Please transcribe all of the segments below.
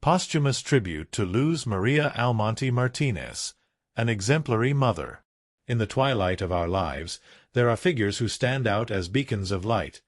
Posthumous tribute to Luz María Almonte Martinez, an exemplary mother. In the twilight of our lives, there are figures who stand out as beacons of light.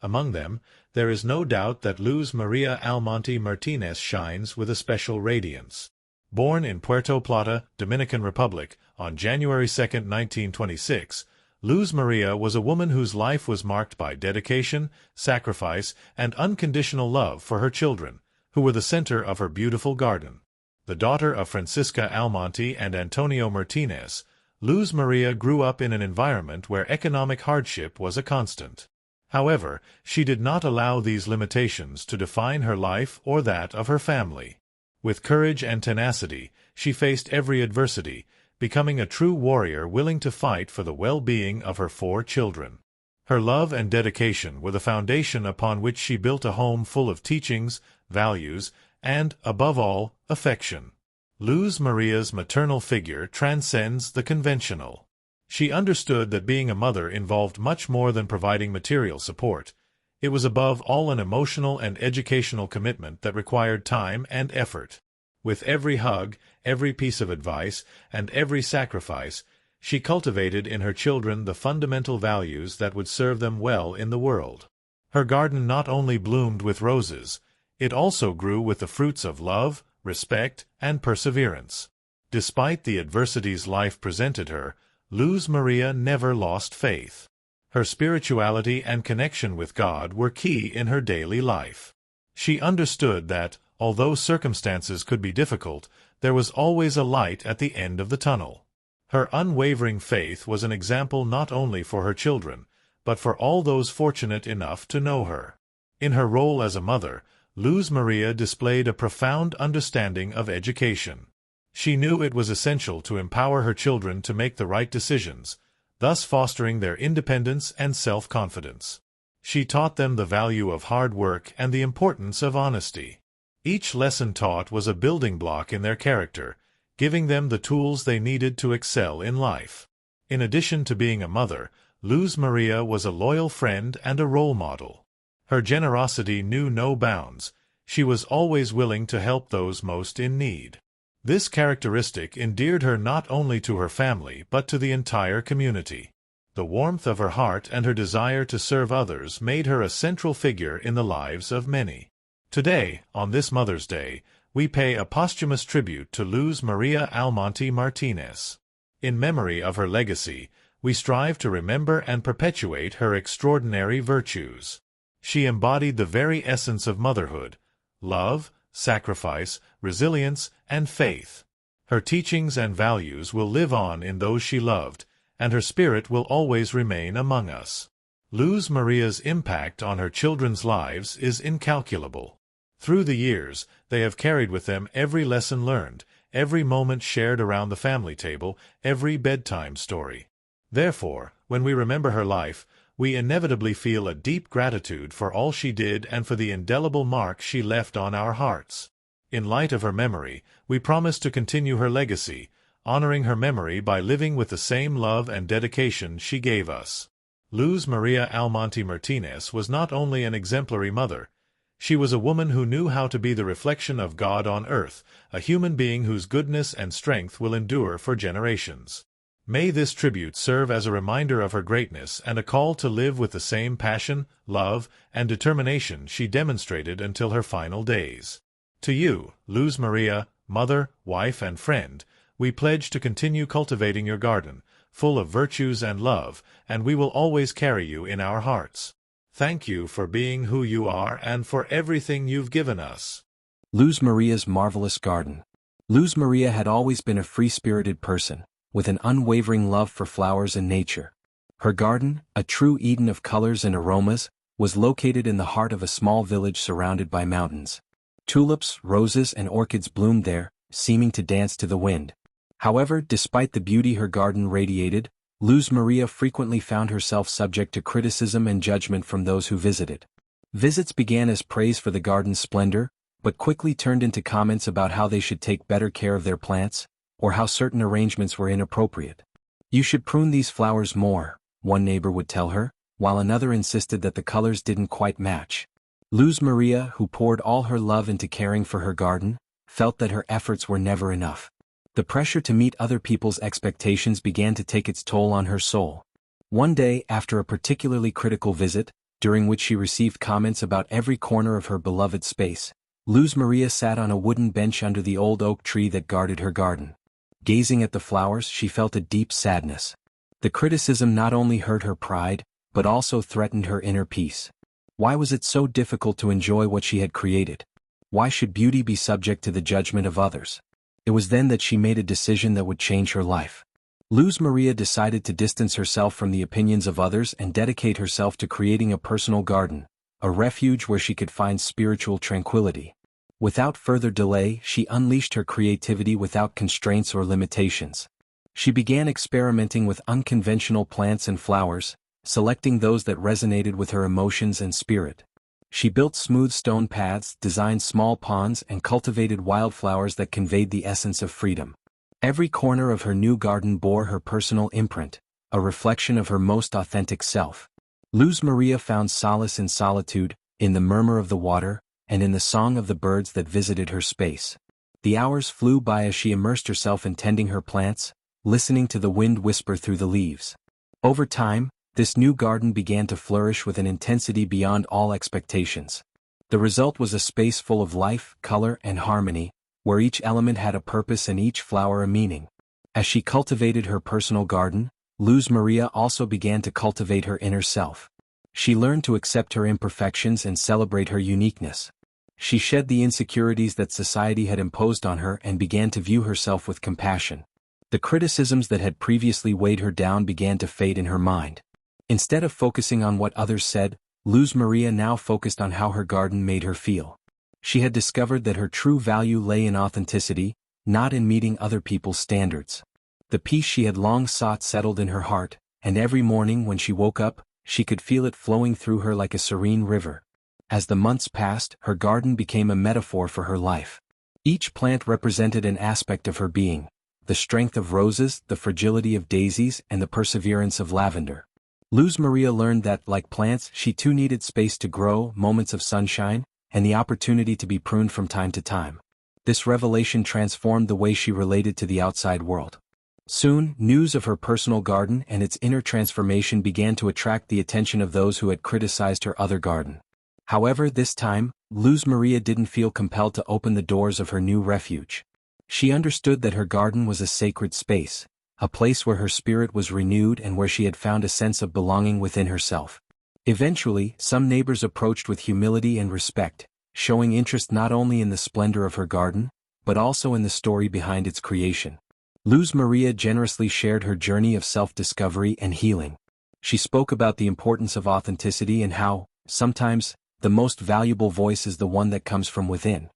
Among them, there is no doubt that Luz María Almonte Martinez shines with a special radiance. Born in Puerto Plata, Dominican Republic, on January 2, 1926, Luz María was a woman whose life was marked by dedication, sacrifice, and unconditional love for her children, who were the center of her beautiful garden. The daughter of Francisca Almonte and Antonio Martinez, Luz María grew up in an environment where economic hardship was a constant. However, she did not allow these limitations to define her life or that of her family. With courage and tenacity, she faced every adversity, becoming a true warrior willing to fight for the well-being of her 4 children. Her love and dedication were the foundation upon which she built a home full of teachings, values, and, above all, affection. Luz María's maternal figure transcends the conventional. She understood that being a mother involved much more than providing material support. It was above all an emotional and educational commitment that required time and effort. With every hug, every piece of advice, and every sacrifice, she cultivated in her children the fundamental values that would serve them well in the world. Her garden not only bloomed with roses, it also grew with the fruits of love, respect, and perseverance. Despite the adversities life presented her, Luz María never lost faith. Her spirituality and connection with God were key in her daily life. She understood that, although circumstances could be difficult, there was always a light at the end of the tunnel. Her unwavering faith was an example not only for her children, but for all those fortunate enough to know her. In her role as a mother, Luz María displayed a profound understanding of education. She knew it was essential to empower her children to make the right decisions, thus fostering their independence and self-confidence. She taught them the value of hard work and the importance of honesty. Each lesson taught was a building block in their character, giving them the tools they needed to excel in life. In addition to being a mother, Luz María was a loyal friend and a role model. Her generosity knew no bounds. She was always willing to help those most in need. This characteristic endeared her not only to her family but to the entire community. The warmth of her heart and her desire to serve others made her a central figure in the lives of many. Today, on this Mother's Day, we pay a posthumous tribute to Luz María Almonte Martinez. In memory of her legacy, we strive to remember and perpetuate her extraordinary virtues. She embodied the very essence of motherhood: love, sacrifice, resilience, and faith. Her teachings and values will live on in those she loved, and her spirit will always remain among us. Luz María's impact on her children's lives is incalculable. Through the years, they have carried with them every lesson learned, every moment shared around the family table, every bedtime story. Therefore, when we remember her life, we inevitably feel a deep gratitude for all she did and for the indelible mark she left on our hearts. In light of her memory, we promise to continue her legacy, honoring her memory by living with the same love and dedication she gave us. Luz María Almonte Martinez was not only an exemplary mother. She was a woman who knew how to be the reflection of God on earth, a human being whose goodness and strength will endure for generations. May this tribute serve as a reminder of her greatness and a call to live with the same passion, love, and determination she demonstrated until her final days. To you, Luz María, mother, wife, and friend, we pledge to continue cultivating your garden, full of virtues and love, and we will always carry you in our hearts. Thank you for being who you are and for everything you've given us. Luz María's marvelous garden. Luz María had always been a free-spirited person, with an unwavering love for flowers and nature. Her garden, a true Eden of colors and aromas, was located in the heart of a small village surrounded by mountains. Tulips, roses, and orchids bloomed there, seeming to dance to the wind. However, despite the beauty her garden radiated, Luz María frequently found herself subject to criticism and judgment from those who visited. Visits began as praise for the garden's splendor, but quickly turned into comments about how they should take better care of their plants, or how certain arrangements were inappropriate. "You should prune these flowers more," one neighbor would tell her, while another insisted that the colors didn't quite match. Luz María, who poured all her love into caring for her garden, felt that her efforts were never enough. The pressure to meet other people's expectations began to take its toll on her soul. One day, after a particularly critical visit, during which she received comments about every corner of her beloved space, Luz María sat on a wooden bench under the old oak tree that guarded her garden. Gazing at the flowers, she felt a deep sadness. The criticism not only hurt her pride, but also threatened her inner peace. Why was it so difficult to enjoy what she had created? Why should beauty be subject to the judgment of others? It was then that she made a decision that would change her life. Luz María decided to distance herself from the opinions of others and dedicate herself to creating a personal garden, a refuge where she could find spiritual tranquility. Without further delay, she unleashed her creativity without constraints or limitations. She began experimenting with unconventional plants and flowers, selecting those that resonated with her emotions and spirit. She built smooth stone paths, designed small ponds, and cultivated wildflowers that conveyed the essence of freedom. Every corner of her new garden bore her personal imprint, a reflection of her most authentic self. Luz María found solace in solitude, in the murmur of the water, and in the song of the birds that visited her space. The hours flew by as she immersed herself in tending her plants, listening to the wind whisper through the leaves. Over time, this new garden began to flourish with an intensity beyond all expectations. The result was a space full of life, color, and harmony, where each element had a purpose and each flower a meaning. As she cultivated her personal garden, Luz María also began to cultivate her inner self. She learned to accept her imperfections and celebrate her uniqueness. She shed the insecurities that society had imposed on her and began to view herself with compassion. The criticisms that had previously weighed her down began to fade in her mind. Instead of focusing on what others said, Luz María now focused on how her garden made her feel. She had discovered that her true value lay in authenticity, not in meeting other people's standards. The peace she had long sought settled in her heart, and every morning when she woke up, she could feel it flowing through her like a serene river. As the months passed, her garden became a metaphor for her life. Each plant represented an aspect of her being: the strength of roses, the fragility of daisies, and the perseverance of lavender. Luz María learned that, like plants, she too needed space to grow, moments of sunshine, and the opportunity to be pruned from time to time. This revelation transformed the way she related to the outside world. Soon, news of her personal garden and its inner transformation began to attract the attention of those who had criticized her other garden. However, this time, Luz María didn't feel compelled to open the doors of her new refuge. She understood that her garden was a sacred space, a place where her spirit was renewed and where she had found a sense of belonging within herself. Eventually, some neighbors approached with humility and respect, showing interest not only in the splendor of her garden, but also in the story behind its creation. Luz María generously shared her journey of self-discovery and healing. She spoke about the importance of authenticity and how, sometimes, the most valuable voice is the one that comes from within.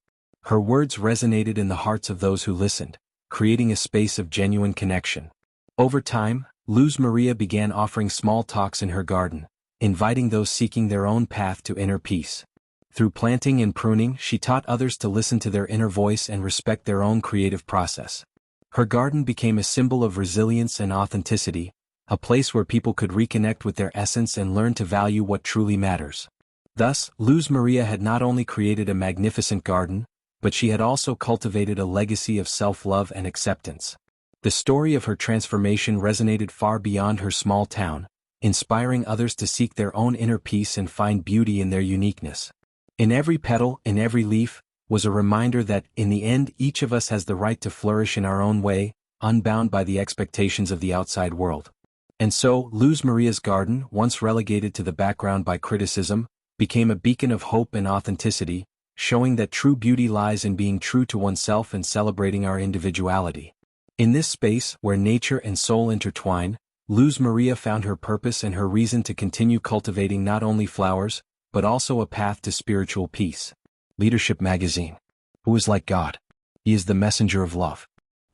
Her words resonated in the hearts of those who listened, creating a space of genuine connection. Over time, Luz María began offering small talks in her garden, inviting those seeking their own path to inner peace. Through planting and pruning, she taught others to listen to their inner voice and respect their own creative process. Her garden became a symbol of resilience and authenticity, a place where people could reconnect with their essence and learn to value what truly matters. Thus, Luz María had not only created a magnificent garden, but she had also cultivated a legacy of self-love and acceptance. The story of her transformation resonated far beyond her small town, inspiring others to seek their own inner peace and find beauty in their uniqueness. In every petal, in every leaf, was a reminder that, in the end, each of us has the right to flourish in our own way, unbound by the expectations of the outside world. And so, Luz María's garden, once relegated to the background by criticism, became a beacon of hope and authenticity, showing that true beauty lies in being true to oneself and celebrating our individuality. In this space, where nature and soul intertwine, Luz María found her purpose and her reason to continue cultivating not only flowers, but also a path to spiritual peace. Leadership Magazine. Who is like God? He is the messenger of love.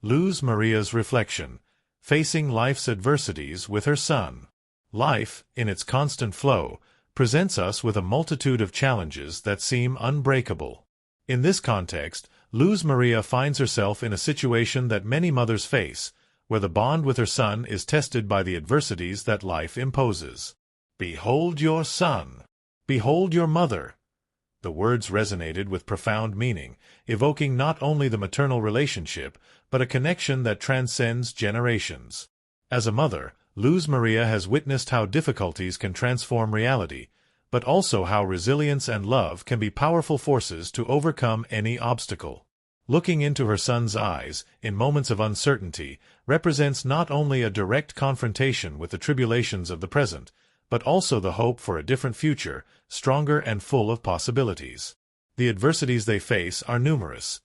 Luz María's reflection, facing life's adversities with her son. Life, in its constant flow, presents us with a multitude of challenges that seem unbreakable. In this context, Luz María finds herself in a situation that many mothers face, where the bond with her son is tested by the adversities that life imposes. Behold your son. Behold your mother. The words resonated with profound meaning, evoking not only the maternal relationship, but a connection that transcends generations. As a mother, Luz María has witnessed how difficulties can transform reality, but also how resilience and love can be powerful forces to overcome any obstacle. Looking into her son's eyes, in moments of uncertainty, represents not only a direct confrontation with the tribulations of the present, but also the hope for a different future, stronger and full of possibilities. The adversities they face are numerous.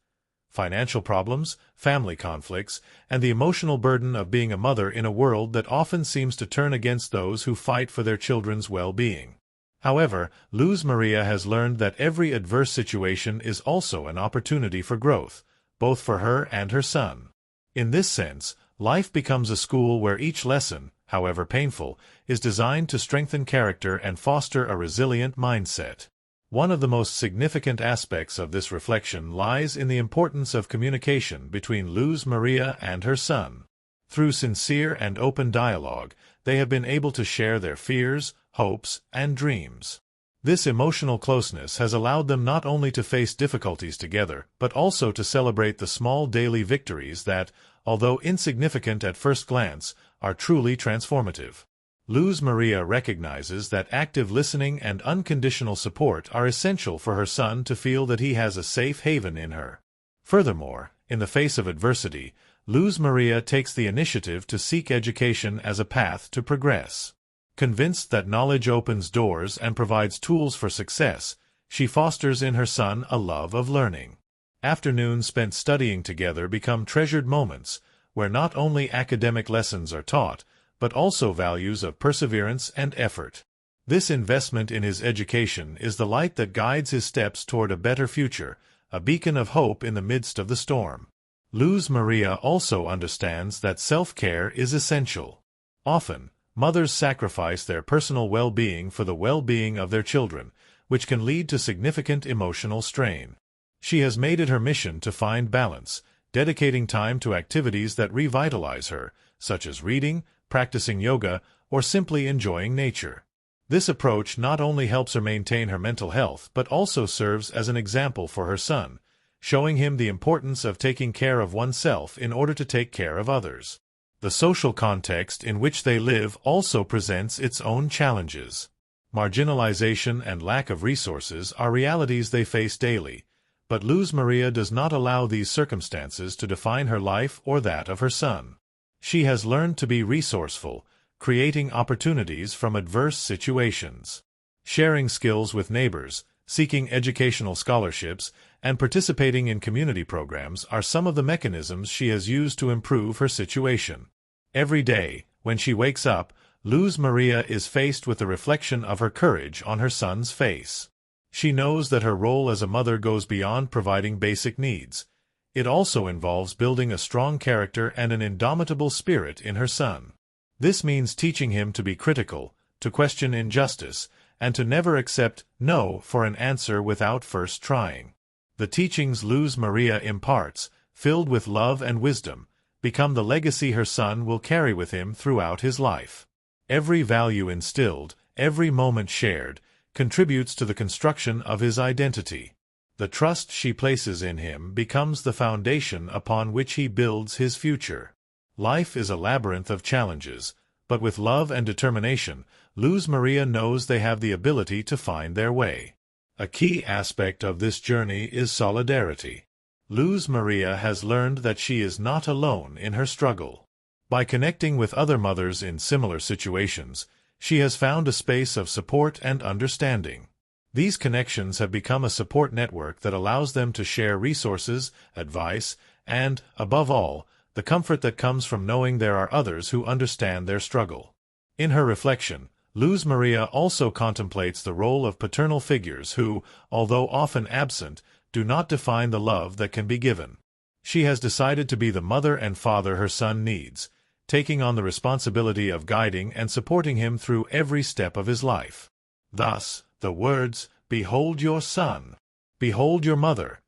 Financial problems, family conflicts, and the emotional burden of being a mother in a world that often seems to turn against those who fight for their children's well-being. However, Luz María has learned that every adverse situation is also an opportunity for growth, both for her and her son. In this sense, life becomes a school where each lesson, however painful, is designed to strengthen character and foster a resilient mindset. One of the most significant aspects of this reflection lies in the importance of communication between Luz María and her son. Through sincere and open dialogue, they have been able to share their fears, hopes, and dreams. This emotional closeness has allowed them not only to face difficulties together, but also to celebrate the small daily victories that, although insignificant at first glance, are truly transformative. Luz María recognizes that active listening and unconditional support are essential for her son to feel that he has a safe haven in her. Furthermore, in the face of adversity, Luz María takes the initiative to seek education as a path to progress. Convinced that knowledge opens doors and provides tools for success, she fosters in her son a love of learning. Afternoons spent studying together become treasured moments, where not only academic lessons are taught, but also values of perseverance and effort. This investment in his education is the light that guides his steps toward a better future, a beacon of hope in the midst of the storm. Luz María also understands that self-care is essential. Often, mothers sacrifice their personal well-being for the well-being of their children, which can lead to significant emotional strain. She has made it her mission to find balance, dedicating time to activities that revitalize her, such as reading, practicing yoga, or simply enjoying nature. This approach not only helps her maintain her mental health but also serves as an example for her son, showing him the importance of taking care of oneself in order to take care of others. The social context in which they live also presents its own challenges. Marginalization and lack of resources are realities they face daily, but Luz María does not allow these circumstances to define her life or that of her son. She has learned to be resourceful, creating opportunities from adverse situations. Sharing skills with neighbors, seeking educational scholarships, and participating in community programs are some of the mechanisms she has used to improve her situation. Every day, when she wakes up, Luz María is faced with the reflection of her courage on her son's face. She knows that her role as a mother goes beyond providing basic needs. It also involves building a strong character and an indomitable spirit in her son. This means teaching him to be critical, to question injustice, and to never accept no for an answer without first trying. The teachings Luz María imparts, filled with love and wisdom, become the legacy her son will carry with him throughout his life. Every value instilled, every moment shared, contributes to the construction of his identity. The trust she places in him becomes the foundation upon which he builds his future. Life is a labyrinth of challenges, but with love and determination, Luz María knows they have the ability to find their way. A key aspect of this journey is solidarity. Luz María has learned that she is not alone in her struggle. By connecting with other mothers in similar situations, she has found a space of support and understanding. These connections have become a support network that allows them to share resources, advice, and, above all, the comfort that comes from knowing there are others who understand their struggle. In her reflection, Luz María also contemplates the role of paternal figures who, although often absent, do not define the love that can be given. She has decided to be the mother and father her son needs, taking on the responsibility of guiding and supporting him through every step of his life. Thus, the words, "Behold your son," "Behold your mother,"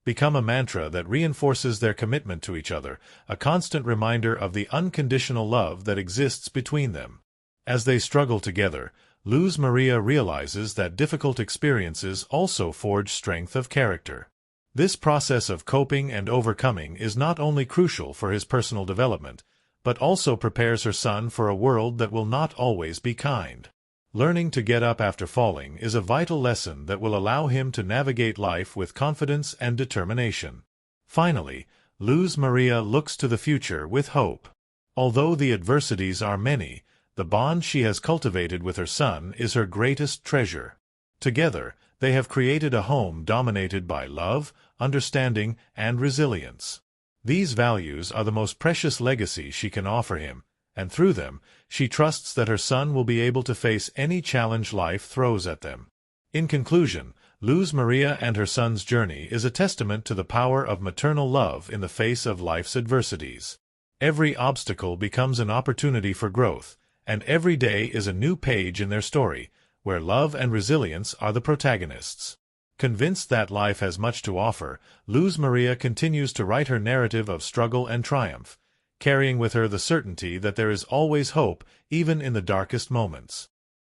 become a mantra that reinforces their commitment to each other, a constant reminder of the unconditional love that exists between them. As they struggle together, Luz María realizes that difficult experiences also forge strength of character. This process of coping and overcoming is not only crucial for his personal development, but also prepares her son for a world that will not always be kind. Learning to get up after falling is a vital lesson that will allow him to navigate life with confidence and determination. Finally, Luz María looks to the future with hope. Although the adversities are many, the bond she has cultivated with her son is her greatest treasure. Together, they have created a home dominated by love, understanding, and resilience. These values are the most precious legacy she can offer him, and through them, she trusts that her son will be able to face any challenge life throws at them. In conclusion, Luz María and her son's journey is a testament to the power of maternal love in the face of life's adversities. Every obstacle becomes an opportunity for growth, and every day is a new page in their story, where love and resilience are the protagonists. Convinced that life has much to offer, Luz María continues to write her narrative of struggle and triumph, carrying with her the certainty that there is always hope, even in the darkest moments.